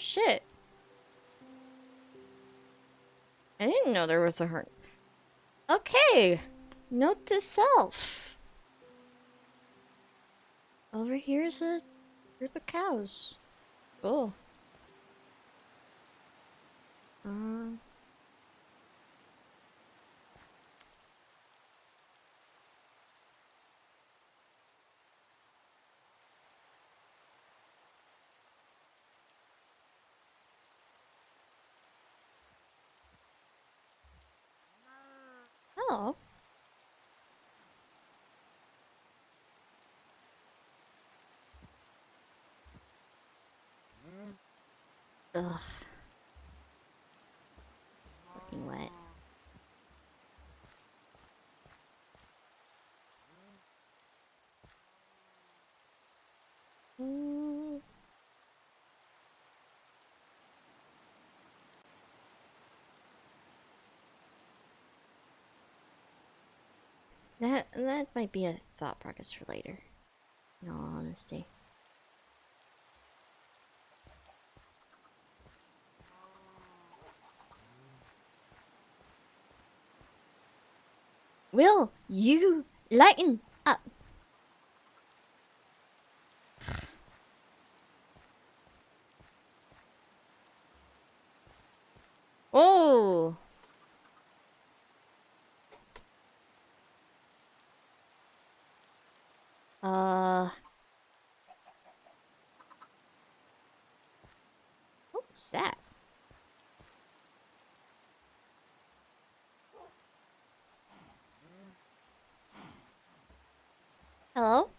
shit. I didn't know there was a herd. Okay. Note to self. Over here's a group of cows. Cool. Uh, hello. Ugh. Fucking wet. Mm. That might be a thought process for later. In all honesty. Will you lighten up? Oh. What's that? Hello?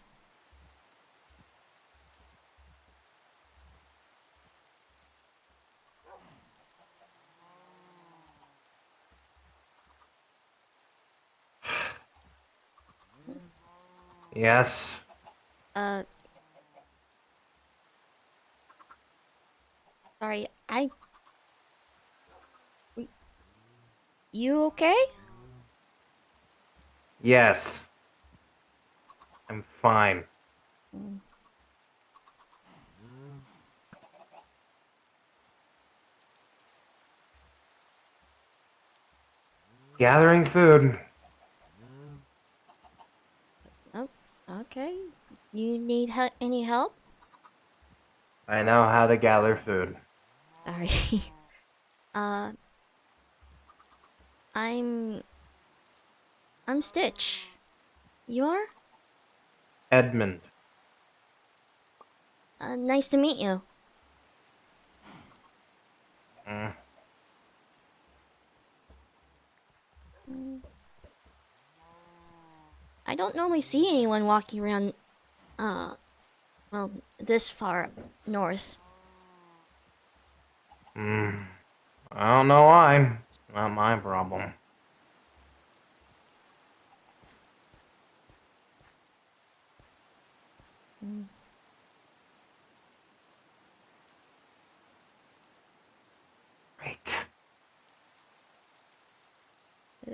Yes. Uh, sorry, You okay? Yes. I'm fine. Mm. Gathering food. Oh, okay. You need any help? I know how to gather food. Sorry. uh, I'm I'm Stitch. You are? Edmund. Nice to meet you. Mm. Mm. I don't normally see anyone walking around, uh, well, this far up north. Mm. I don't know why. It's not my problem. Mm. Right. Uh,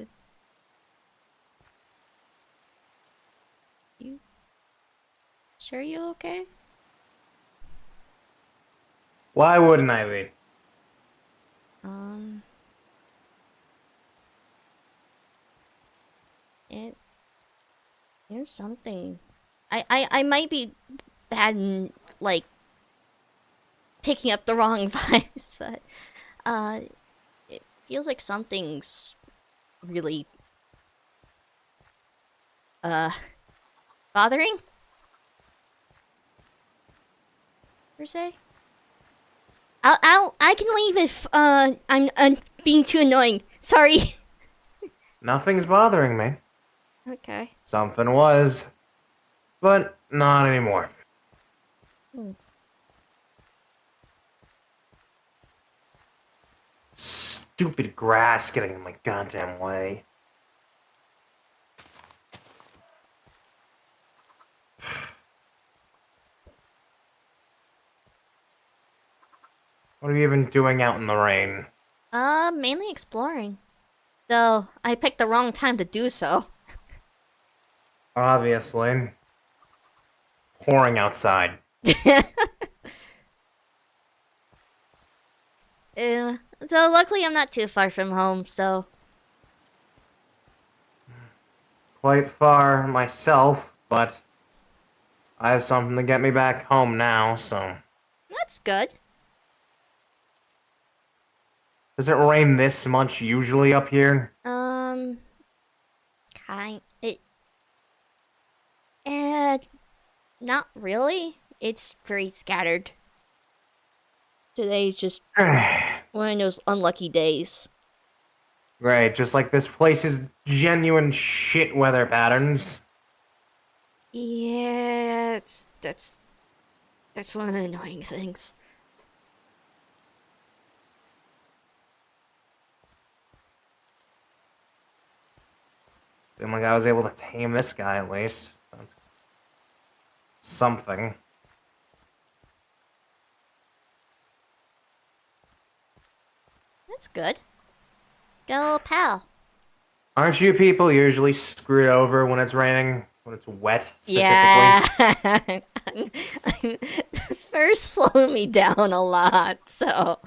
you sure you okay? Why wouldn't I be? Um, it There's something. I might be bad in like picking up the wrong vibes, but uh, it feels like something's really uh bothering per se. I can leave if I'm being too annoying. Sorry. Nothing's bothering me. Okay. Something was, but not anymore. Hmm. Stupid grass getting in my goddamn way. What are you even doing out in the rain? Mainly exploring. Though I picked the wrong time to do so. Obviously. Pouring outside. Though luckily I'm not too far from home, so Quite far myself, but I have something to get me back home now, so. that's good. Does it rain this much usually up here? Um, kind it, eh, not really. It's very scattered. Today's just one of those unlucky days. Great, just like this place's genuine shit weather patterns. Yeah, that's one of the annoying things. Seemed like I was able to tame this guy at least. That's something. That's good. Got a little pal. Aren't you people usually screwed over when it's raining? When it's wet, specifically? Yeah, I'm first slowed me down a lot, so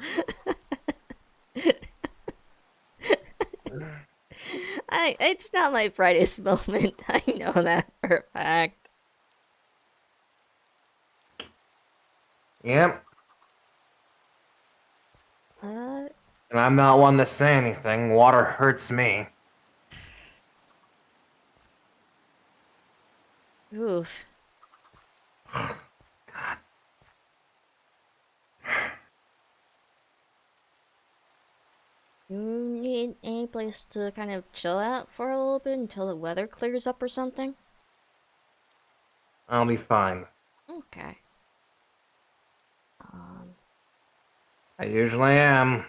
it's not my brightest moment. I know that for a fact. Yep. Uh, And I'm not one to say anything. Water hurts me. oof. You need any place to kind of chill out for a little bit until the weather clears up or something? I'll be fine. Okay. Um, I usually am.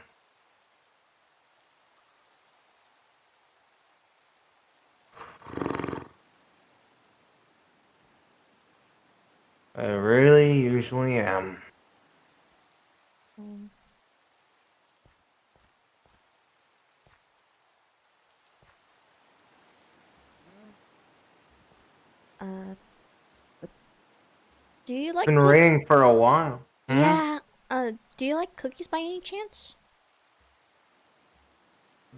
I really usually am. um, uh, do you It's like been cook? raining for a while. Hmm? Yeah. Do you like cookies by any chance?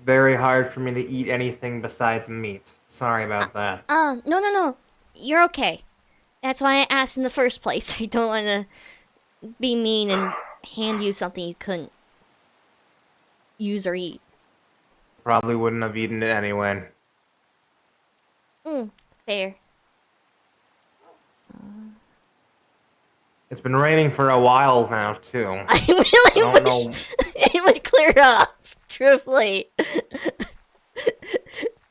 Very hard for me to eat anything besides meat. Sorry Uh, about that. no, no, no. You're okay. That's why I asked in the first place. I don't want to be mean and hand you something you couldn't use or eat. Probably wouldn't have eaten it anyway. Mm, fair. Uh, It's been raining for a while now, too. I I really don't wish know. it would clear up. Truthfully,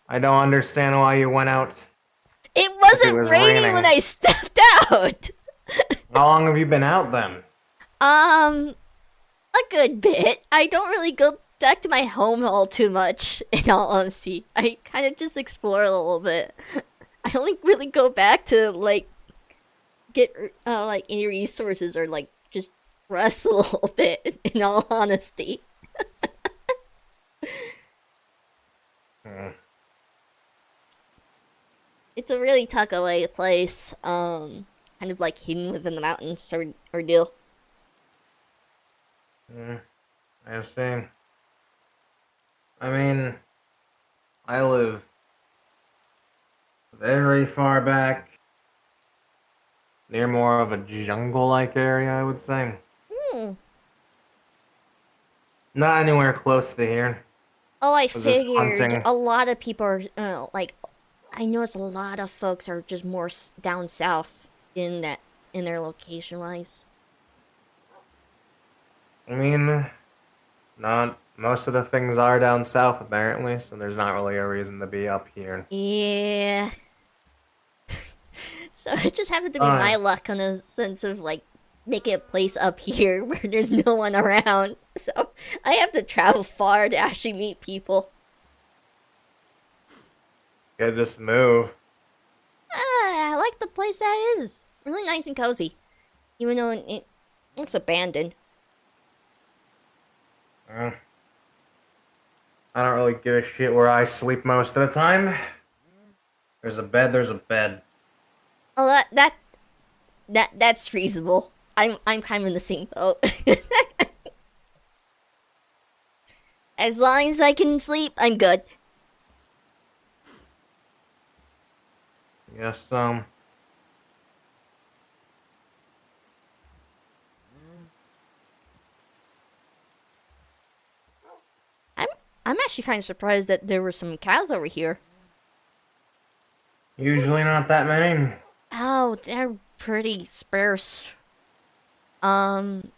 I don't understand why you went out it if it wasn't was raining when raining. I stepped out. How long have you been out then? um, a good bit. I don't really go back to my home all too much. In all honesty, I kind of just explore a little bit. I only really go back to like get like any resources or like just rest a little bit. In all honesty, Hmm. it's a really tuck away place. Kind of like hidden within the mountains or deal. Hmm. I see. I mean, I live very far back, near more of a jungle-like area, I would say. Hmm. Not anywhere close to here. Oh, I Was just figured hunting. a lot of people are like I noticed a lot of folks are just more down south in that in their location wise. I mean, not most of the things are down south apparently, so there's not really a reason to be up here. Yeah. So it just happened to be my Uh, luck on a sense of like making a place up here where there's no one around. So I have to travel far to actually meet people. Could just move. I like the place that is. Really nice and cozy. Even though it looks abandoned. Uh, I don't really give a shit where I sleep most of the time. There's a bed, there's a bed. Oh that's reasonable. I'm kind of in the same boat. As long as I can sleep, I'm good. Yes, I'm I'm actually kind of surprised that there were some cows over here. usually not that many. Oh, they're pretty sparse. Um,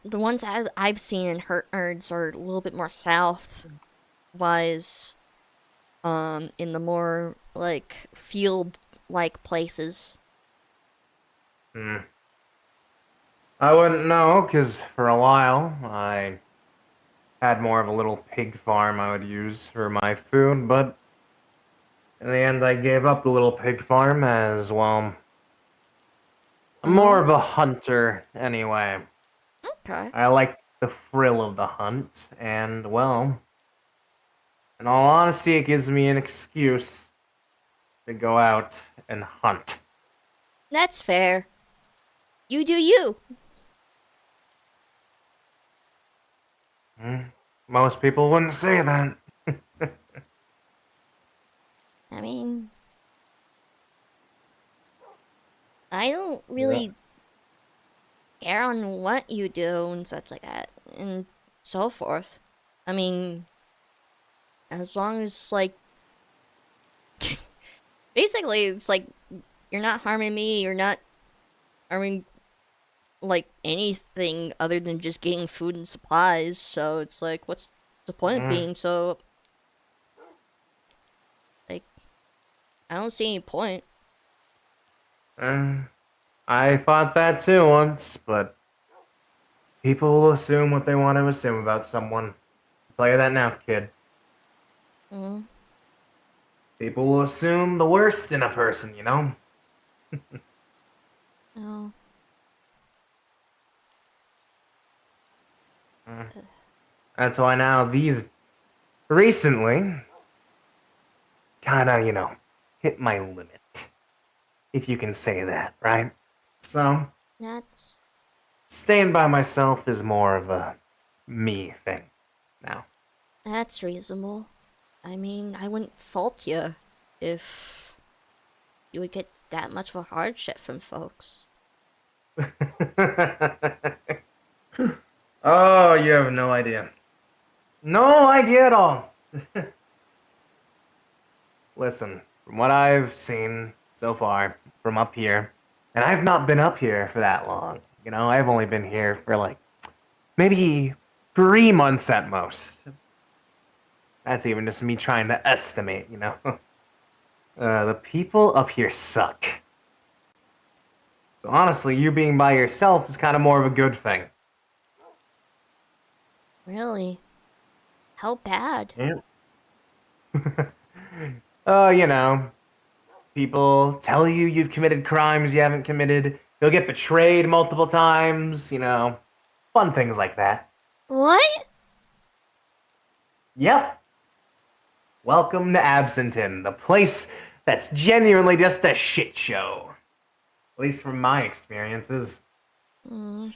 the ones I've seen in herds are a little bit more south, wise. In the more like field like places. Hmm. I wouldn't know, because for a while I had more of a little pig farm I would use for my food, but in the end I gave up the little pig farm as, well, I'm more Oh, of a hunter anyway. okay. I like the thrill of the hunt, and, well, in all honesty, it gives me an excuse to go out and hunt. That's fair. You do you. Hmm. Most people wouldn't say that. I mean, I don't Yeah. really care on what you do and such like that and so forth. I mean, as long as like basically it's like you're not harming me, you're not harming like anything other than just getting food and supplies, so it's like what's the point of Mm, being so like I don't see any point. eh, I thought that too once, but people will assume what they want to assume about someone. I'll tell you that now, kid. Mm, People will assume the worst in a person, you know? no. Mm. That's why now these recently kinda, hit my limit, if you can say that, right? So, That's staying by myself is more of a me thing now. that's reasonable. I mean, I wouldn't fault you if you would get that much of a hardship from folks. Oh, you have no idea. No idea at all. Listen, from what I've seen so far from up here, and I've not been up here for that long. I've only been here for like maybe 3 months at most. That's even just me trying to estimate. The people up here suck. So honestly, you being by yourself is kind of more of a good thing. Really? How bad? Yeah. You know, people tell you you've committed crimes you haven't committed. You'll get betrayed multiple times. Fun things like that. What? Yep. Welcome to Absinthe, the place that's genuinely just a shit show. At least from my experiences. Mm,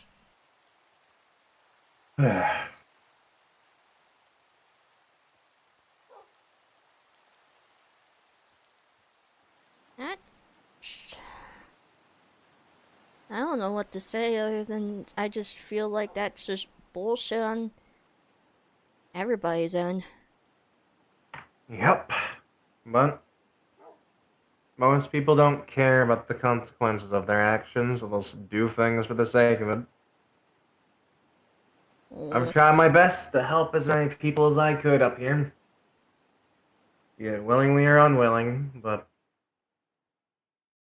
that. I don't know what to say other than I just feel like that's just bullshit on everybody's end. Yep. But most people don't care about the consequences of their actions, they'll just do things for the sake of it. I've Mm, tried my best to help as many people as I could up here. Yeah, willingly or unwilling, but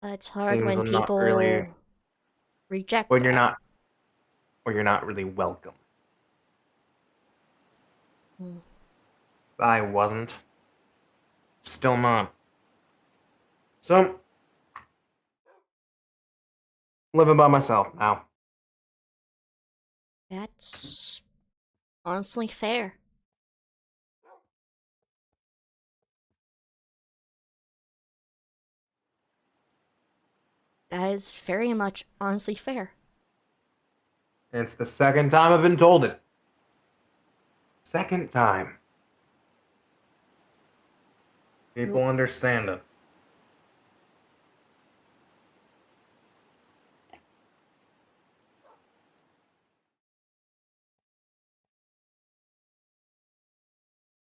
but it's hard seems when I'm not really people reject when you're that. not or you're not really welcome. Mm, I wasn't. Still not. So living by myself now. that's honestly fair. That is very much honestly fair. It's the second time I've been told it. Second time. People Who, understand it.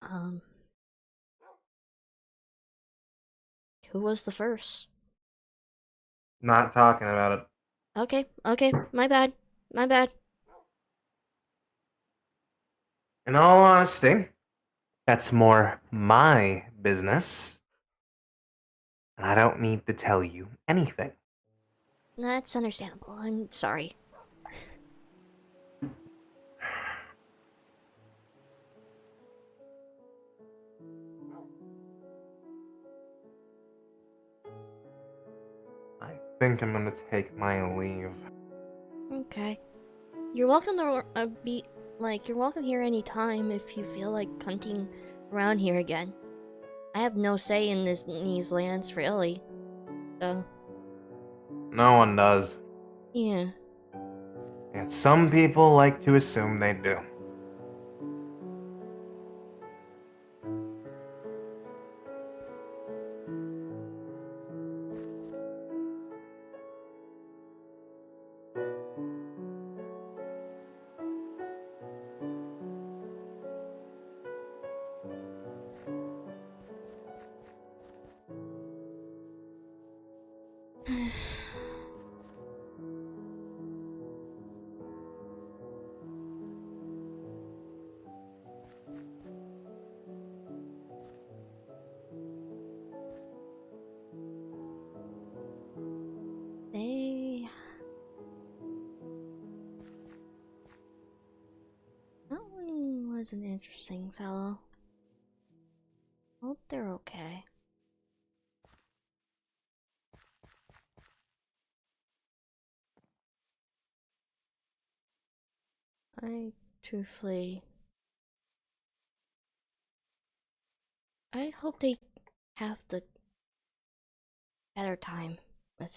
um, who was the first? Not talking about it. Okay, okay, my bad. My bad. In all honesty, that's more my business, and I don't need to tell you anything. That's understandable. I'm sorry. I think I'm gonna take my leave. Okay. You're welcome to you're welcome here anytime if you feel like hunting around here again. I have no say in these lands, really. So, No one does. yeah. And some people like to assume they do. They... That one was an interesting fellow. Hope they're okay. I truthfully... I hope they have the better time with